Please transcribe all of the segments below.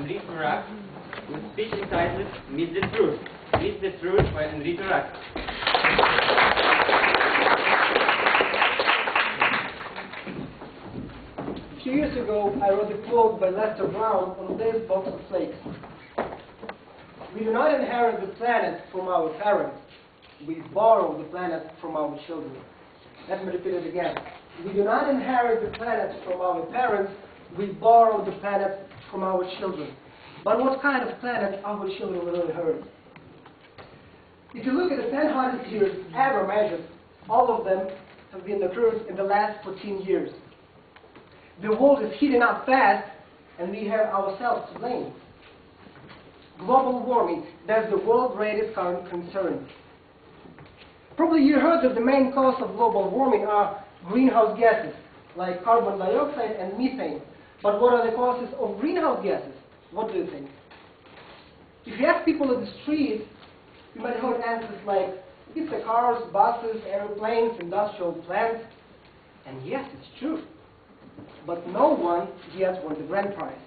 Andriy Murak with speech entitled Meet the Truth. Meet the Truth by Andriy Murak. A few years ago, I wrote a quote by Lester Brown on this box of flakes. We do not inherit the planet from our parents. We borrow the planet from our children. Let me repeat it again. We do not inherit the planet from our parents. We borrow the planet from our children. But what kind of planet our children will inherit? If you look at the 10 hottest years ever measured, all of them have been occurred in the last 14 years. The world is heating up fast, and we have ourselves to blame. Global warming, that's the world's greatest current concern. Probably you heard that the main cause of global warming are greenhouse gases, like carbon dioxide and methane. But what are the causes of greenhouse gases? What do you think? If you ask people in the street, you might hear answers like, it's the cars, buses, airplanes, industrial plants. And yes, it's true. But no one yet won the grand prize.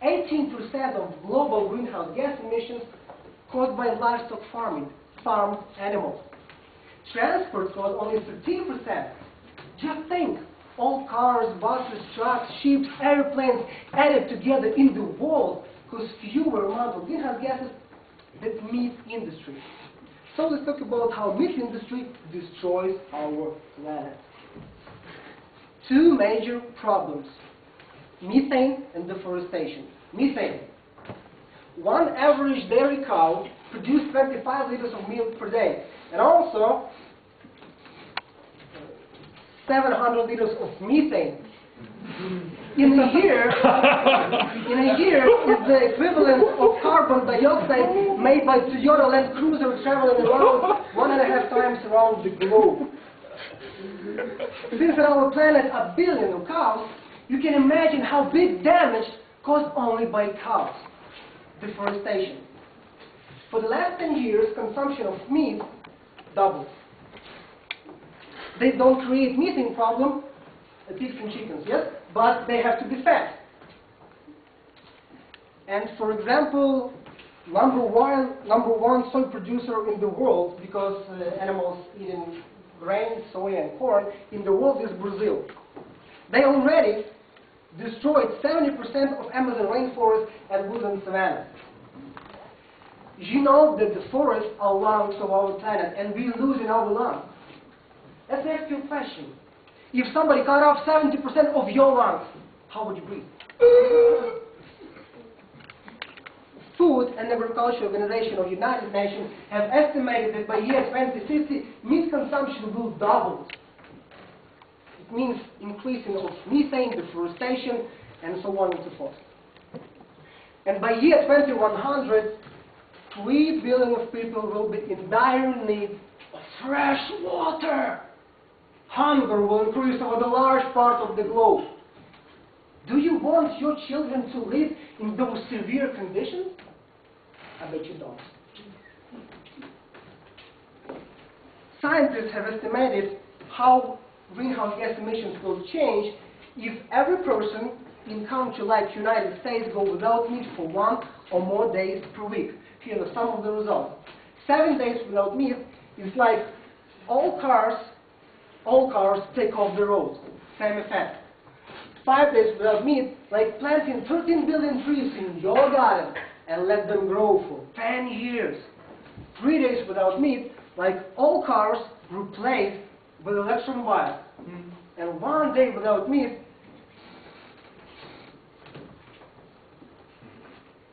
18% of global greenhouse gas emissions caused by livestock farming, farmed animals. Transport caused only 13%. Just think, all cars, buses, trucks, ships, airplanes added together in the world cause fewer amount of greenhouse gases than meat industry. So let's talk about how meat industry destroys our planet. Two major problems: methane and deforestation. Methane. One average dairy cow produces 25 liters of milk per day, and also 700 liters of methane. In a year, is the equivalent of carbon dioxide made by Toyota Land Cruiser traveling around 1.5 times around the globe. Since on our planet are billions of cows, you can imagine how big damage caused only by cows. Deforestation. For the last 10 years, consumption of meat doubled. They don't create methane problem, pigs and chickens, yes, but they have to be fed. And for example, number one soy producer in the world, because animals eating grain, soy, and corn in the world is Brazil. They already destroyed 70% of Amazon rainforest and woodland savannas. You know that the forests are lungs of our planet, and we lose in our lungs. Let's ask you a question. If somebody cut off 70% of your lungs, how would you breathe? Food and Agriculture Organization of the United Nations have estimated that by year 2050, meat consumption will double. It means increasing of methane, deforestation, and so on and so forth. And by year 2100, 3 billion of people will be in dire need of fresh water. Hunger will increase over the large part of the globe. Do you want your children to live in those severe conditions? I bet you don't. Scientists have estimated how greenhouse gas emissions will change if every person in a country like United States go without meat for 1 or more days per week. Here are some of the results. 7 days without meat is like all cars take off the road. Same effect. 5 days without meat, like planting 13 billion trees in your garden and let them grow for 10 years. 3 days without meat, like all cars replaced with electron wires. And 1 day without meat,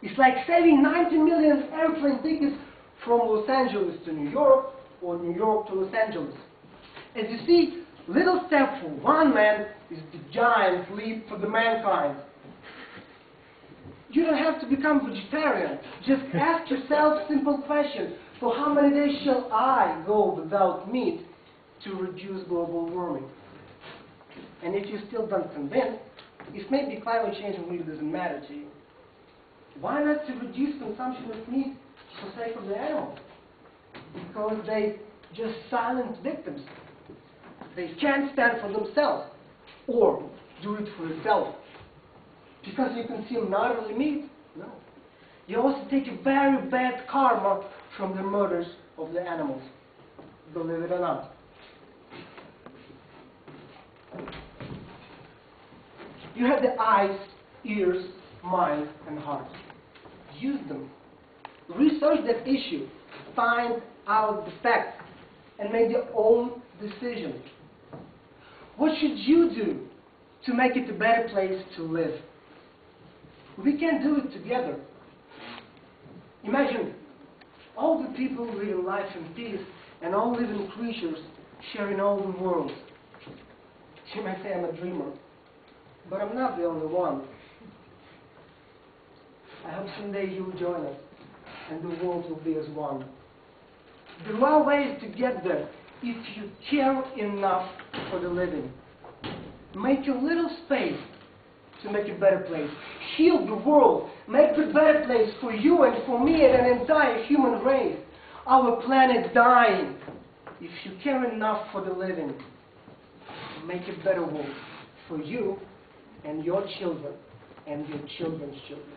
it's like saving 90 million airplane tickets from Los Angeles to New York or New York to Los Angeles. As you see, little step for one man is the giant leap for the mankind. You don't have to become vegetarian. Just ask yourself a simple question. For how many days shall I go without meat to reduce global warming? And if you're still not convinced, if maybe climate change really doesn't matter to you, why not to reduce consumption of meat for the sake of the animals? Because they just silent victims. They can't stand for themselves or do it for yourself. Because you consume not only meat, no. You also take a very bad karma from the murders of the animals. Believe it or not. You have the eyes, ears, mind, and heart. Use them. Research that issue. Find out the facts and make your own decision. What should you do to make it a better place to live? We can do it together. Imagine all the people living life in peace and all living creatures sharing all the world. You might say I'm a dreamer, but I'm not the only one. I hope someday you'll join us and the world will be as one. There are ways to get there if you care enough for the living. Make a little space to make a better place. Heal the world. Make a better place for you and for me and an entire human race. Our planet dying. If you care enough for the living, make a better world for you and your children and your children's children.